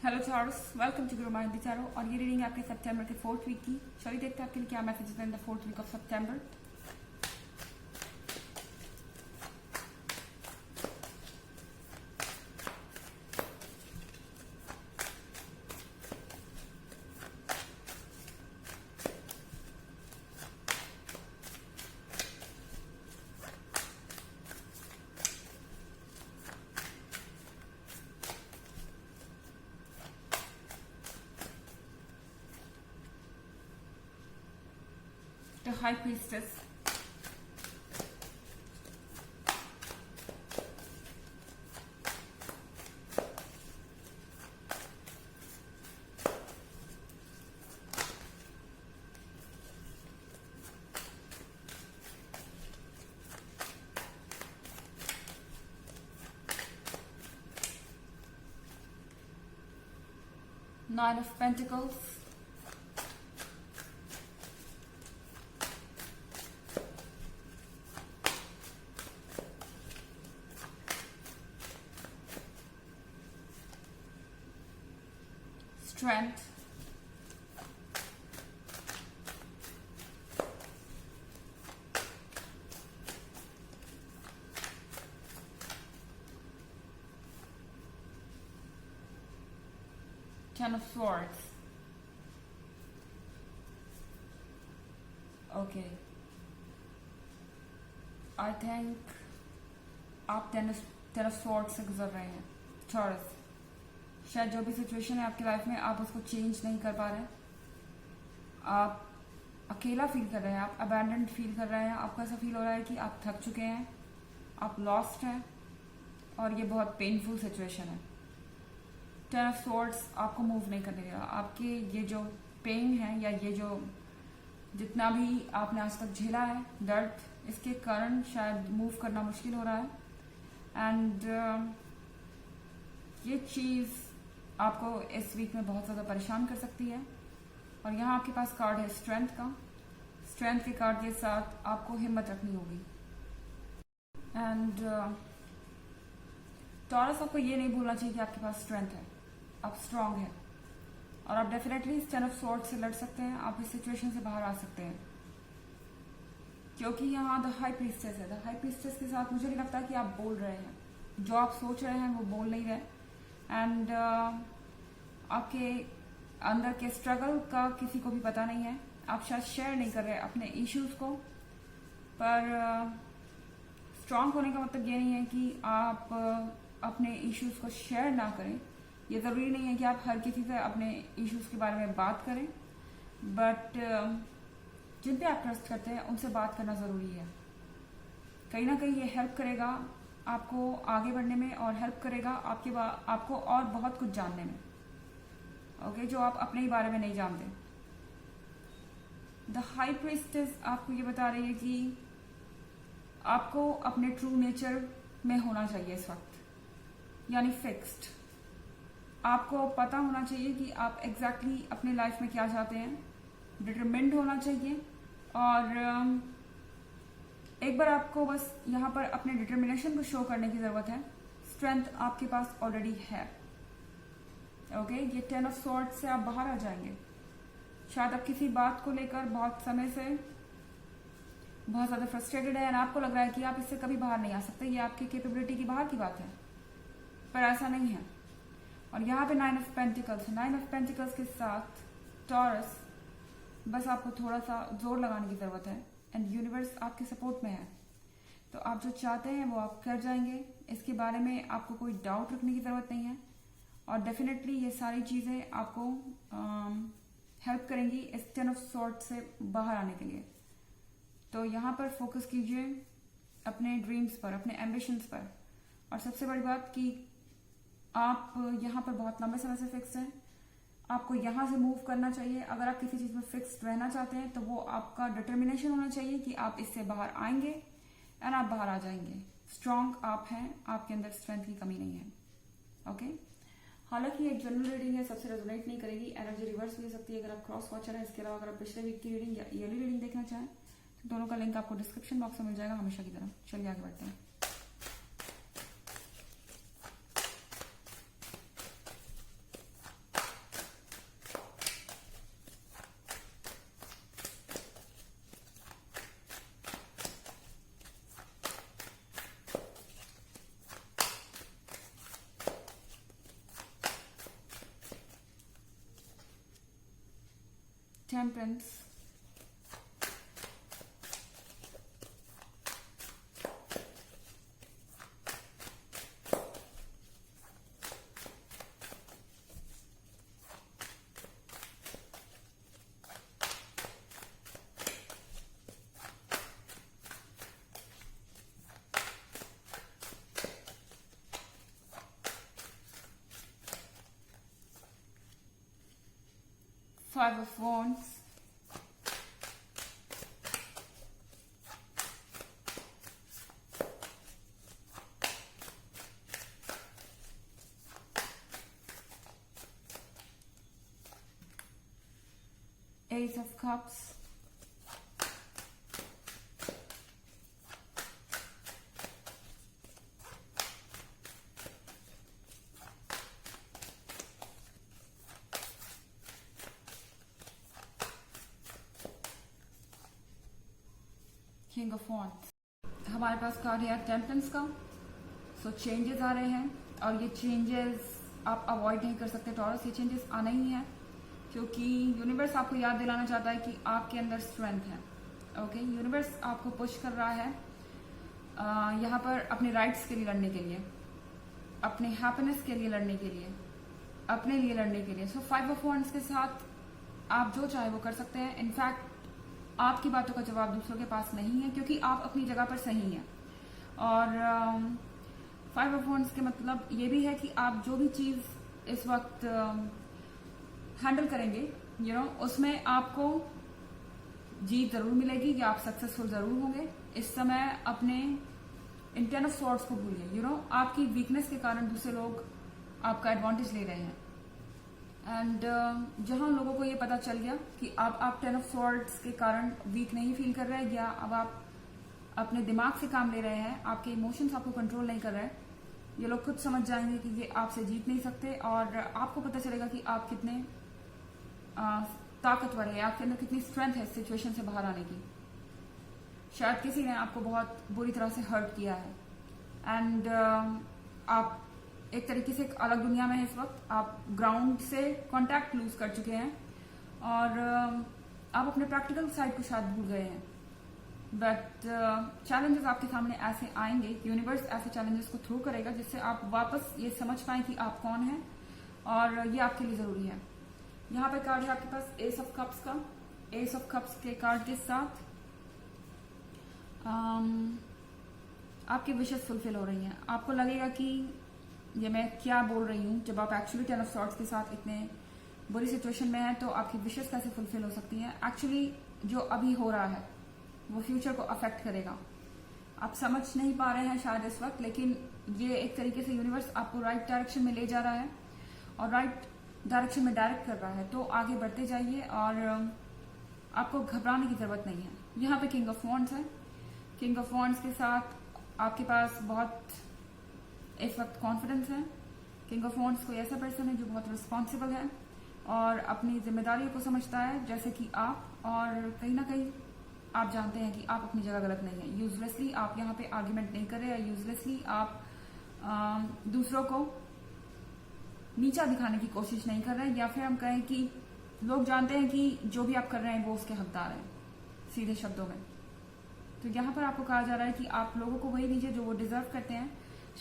Hello taurus, welcome to Guru mind चारो। और ये रीडिंग आपके सितंबर के 4th वीक की। चलिए देखते हैं आपके लिए क्या मैसेजेस हैं in the 4th week of सितंबर। The High Priestess, Nine of Pentacles, Strength, Ten of Swords. Okay, I think आप टेन ऑफ स्वॉर्ड्स से गुजर रहे हैं टॉरस। शायद जो भी सिचुएशन है आपकी लाइफ में आप उसको चेंज नहीं कर पा रहे। आप अकेला फील कर रहे हैं, आप अबैंडन्ड फील कर रहे हैं। आपको ऐसा फील हो रहा है कि आप थक चुके हैं, आप लॉस्ट हैं और ये बहुत पेनफुल सिचुएशन है। टेन ऑफ स्वॉर्ड्स आपको मूव नहीं करने देगा। आपके ये जो पेन है या ये जो जितना भी आपने आज तक झेला है दर्द, इसके कारण शायद मूव करना मुश्किल हो रहा है। एंड ये चीज़ आपको इस वीक में बहुत ज़्यादा परेशान कर सकती है। और यहाँ आपके पास कार्ड है स्ट्रेंथ का। स्ट्रेंथ के कार्ड के साथ आपको हिम्मत रखनी होगी। एंड टॉरस, आपको ये नहीं भूलना चाहिए कि आपके पास स्ट्रेंथ है, आप स्ट्रांग हैं और आप डेफिनेटली इस टेन ऑफ स्वॉर्ड्स से लड़ सकते हैं। आप इस सिचुएशन से बाहर आ सकते हैं क्योंकि यहाँ द हाई प्रीस्टेस है। द हाई प्रीस्टेस के साथ मुझे नहीं लगता कि आप बोल रहे हैं, जो आप सोच रहे हैं वो बोल नहीं रहे। एंड आपके अंदर के स्ट्रगल का किसी को भी पता नहीं है। आप शायद शेयर नहीं कर रहे अपने इश्यूज को। पर स्ट्रांग होने का मतलब ये नहीं है कि आप अपने इश्यूज को शेयर ना करें। ये ज़रूरी नहीं है कि आप हर किसी से अपने इश्यूज के बारे में बात करें, बट जिन पे आप ट्रस्ट करते हैं उनसे बात करना ज़रूरी है। कहीं ना कहीं ये हेल्प करेगा आपको आगे बढ़ने में और हेल्प करेगा आपको और बहुत कुछ जानने में, ओके, जो आप अपने ही बारे में नहीं जानते। द हाई प्रीस्टेस आपको ये बता रही है कि आपको अपने ट्रू नेचर में होना चाहिए इस वक्त, यानी फिक्स्ड। आपको पता होना चाहिए कि आप एग्जैक्टली अपने लाइफ में क्या चाहते हैं। डिटरमिन्ड होना चाहिए और एक बार आपको बस यहाँ पर अपने डिटर्मिनेशन को शो करने की ज़रूरत है। स्ट्रेंथ आपके पास ऑलरेडी है, ओके। ये टेन ऑफ स्वॉर्ड्स से आप बाहर आ जाएंगे। शायद आप किसी बात को लेकर बहुत समय से बहुत ज़्यादा फ्रस्ट्रेटेड है और आपको लग रहा है कि आप इससे कभी बाहर नहीं आ सकते। ये आपकी कैपेबिलिटी की बाहर की बात है, पर ऐसा नहीं है। और यहाँ पे नाइन ऑफ पेंटिकल्स है। नाइन ऑफ पेंटिकल्स के साथ टॉरस, बस आपको थोड़ा सा जोर लगाने की ज़रूरत है एंड यूनिवर्स आपके सपोर्ट में है। तो आप जो चाहते हैं वो आप कर जाएंगे। इसके बारे में आपको कोई डाउट रखने की ज़रूरत नहीं है। और डेफिनेटली ये सारी चीज़ें आपको हेल्प करेंगी इस टेन ऑफ स्वॉर्ड्स से बाहर आने के लिए। तो यहाँ पर फोकस कीजिए अपने ड्रीम्स पर, अपने एम्बिशंस पर। और सबसे बड़ी बात कि आप यहाँ पर बहुत लंबे समय से फिक्स हैं। आपको यहाँ से मूव करना चाहिए। अगर आप किसी चीज़ में फिक्स्ड रहना चाहते हैं तो वो आपका डिटर्मिनेशन होना चाहिए कि आप इससे बाहर आएंगे एंड आप बाहर आ जाएंगे। स्ट्रांग आप हैं, आपके अंदर स्ट्रेंथ की कमी नहीं है, ओके। हालांकि एक जनरल रीडिंग है, सबसे रेजोनेट नहीं करेगी। एनर्जी रिवर्स भी हो सकती है अगर आप क्रॉस वॉचर है। इसके अलावा अगर आप पिछले वीक की रीडिंग या ईयरली रीडिंग देखना चाहें तो दोनों का लिंक आपको डिस्क्रिप्शन बॉक्स में मिल जाएगा, हमेशा की तरह। चलिए आगे बढ़ते हैं। Temperance, Five of Wands, Ace of Cups, King of Wands। हमारे पास कार्ड है टेम्परेंस का। सो चेंजेस आ रहे हैं और ये चेंजेस आप अवॉइड नहीं कर सकते टॉरस, ये चेंजेस आना ही है क्योंकि यूनिवर्स आपको याद दिलाना चाहता है कि आपके अंदर स्ट्रेंथ है। ओके, यूनिवर्स आपको पुश कर रहा है यहाँ पर अपने राइट्स के लिए लड़ने के लिए, अपने हैप्पीनेस के लिए लड़ने के लिए, अपने लिए लड़ने के लिए। सो 5 ऑफ वॉन्ड्स के साथ आप जो चाहे वो कर सकते हैं। इनफैक्ट आपकी बातों का जवाब दूसरों के पास नहीं है क्योंकि आप अपनी जगह पर सही हैं। और 5 ऑफ वॉन्ड्स के मतलब ये भी है कि आप जो भी चीज़ इस वक्त हैंडल करेंगे उसमें आपको जीत जरूर मिलेगी या आप सक्सेसफुल जरूर होंगे। इस समय अपने इन 10 ऑफ स्वॉर्ड्स को भूलिए। आपकी वीकनेस के कारण दूसरे लोग आपका एडवांटेज ले रहे हैं। एंड जहां लोगों को ये पता चल गया कि अब आप 10 ऑफ स्वॉर्ड्स के कारण वीक नहीं फील कर रहे हैं या अब आप अपने दिमाग से काम ले रहे हैं, आपके इमोशंस आपको कंट्रोल नहीं कर रहे हैं, ये लोग खुद समझ जाएंगे कि ये आपसे जीत नहीं सकते और आपको पता चलेगा कि आप कितने ताकतवर है, आपके अंदर कितनी स्ट्रेंथ है इस सिचुएशन से बाहर आने की। शायद किसी ने आपको बहुत बुरी तरह से हर्ट किया है एंड आप एक तरीके से एक अलग दुनिया में है इस वक्त। आप ग्राउंड से कांटेक्ट लूज कर चुके हैं और आप अपने प्रैक्टिकल साइड को शायद भूल गए हैं। बट चैलेंजेस आपके सामने ऐसे आएंगे, यूनिवर्स ऐसे चैलेंजेस को थ्रू करेगा जिससे आप वापस ये समझ पाएं कि आप कौन हैं और ये आपके लिए जरूरी है। यहाँ पे कार्ड है आपके पास एस ऑफ कप्स का। एस ऑफ कप्स के कार्ड के साथ आपकी विशेष फुलफिल हो रही हैं। आपको लगेगा कि ये मैं क्या बोल रही हूँ, जब आप एक्चुअली 10 ऑफ सॉर्ड्स के साथ इतने बुरी सिचुएशन में हैं तो आपकी विशेष कैसे फुलफिल हो सकती हैं। एक्चुअली जो अभी हो रहा है वो फ्यूचर को अफेक्ट करेगा। आप समझ नहीं पा रहे हैं शायद इस वक्त, लेकिन ये एक तरीके से यूनिवर्स आपको राइट डायरेक्शन में ले जा रहा है और राइट डायरेक्शन में डायरेक्ट कर रहा है। तो आगे बढ़ते जाइए और आपको घबराने की जरूरत नहीं है। यहाँ पे किंग ऑफ वॉन्ड्स है। किंग ऑफ वॉन्ड्स के साथ आपके पास बहुत इस वक्त कॉन्फिडेंस है। किंग ऑफ वॉन्ड्स कोई ऐसा पर्सन है जो बहुत रिस्पॉन्सिबल है और अपनी जिम्मेदारियों को समझता है जैसे कि आप, और कहीं ना कहीं आप जानते हैं कि आप अपनी जगह गलत नहीं है। यूजलेसली आप यहाँ पे आर्ग्यूमेंट नहीं कर रहे हैं, यूजलेसली आप दूसरों को नीचा दिखाने की कोशिश नहीं कर रहे हैं, या फिर हम कहें कि लोग जानते हैं कि जो भी आप कर रहे हैं वो उसके हकदार हैं, सीधे शब्दों में। तो यहाँ पर आपको कहा जा रहा है कि आप लोगों को वही दीजिए जो वो डिजर्व करते हैं।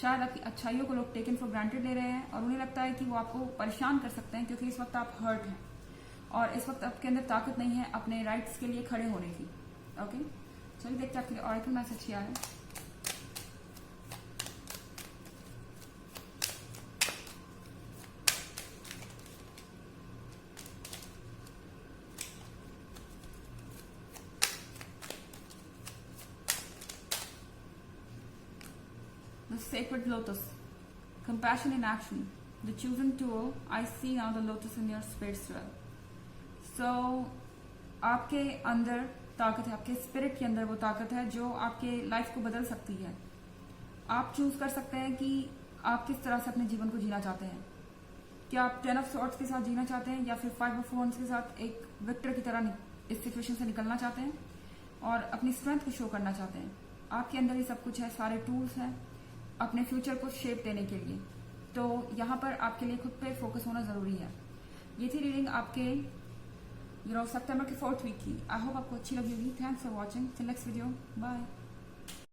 शायद आपकी अच्छाइयों को लोग टेकन फॉर ग्रांटेड ले रहे हैं और उन्हें लगता है कि वो आपको परेशान कर सकते हैं क्योंकि इस वक्त आप हर्ट हैं और इस वक्त आपके अंदर ताकत नहीं है अपने राइट्स के लिए खड़े होने की। ओके, चलिए देखते हैं आपके लिए ऑरेकल मैसेज क्या है। The sacred lotus, compassion in action, the chosen tool. I see now the lotus in your spirit swell. So आपके अंदर ताकत है, आपके स्पिरिट के अंदर वो ताकत है जो आपके लाइफ को बदल सकती है। आप चूज कर सकते हैं कि आप किस तरह से अपने जीवन को जीना चाहते हैं। क्या आप 10 ऑफ सॉर्ड्स के साथ जीना चाहते हैं या फिर 5 ऑफ वॉन्ड्स के साथ एक विक्टर की तरह इस सिचुएशन से निकलना चाहते हैं और अपनी स्ट्रेंथ को शो करना चाहते हैं। आपके अंदर ही सब कुछ है, सारे टूल्स हैं अपने फ्यूचर को शेप देने के लिए। तो यहाँ पर आपके लिए खुद पे फोकस होना जरूरी है। ये थी रीडिंग आपके सितंबर के 4th वीक की। आई होप आपको अच्छी लगी होगी। Thanks for watching. Till next video, bye.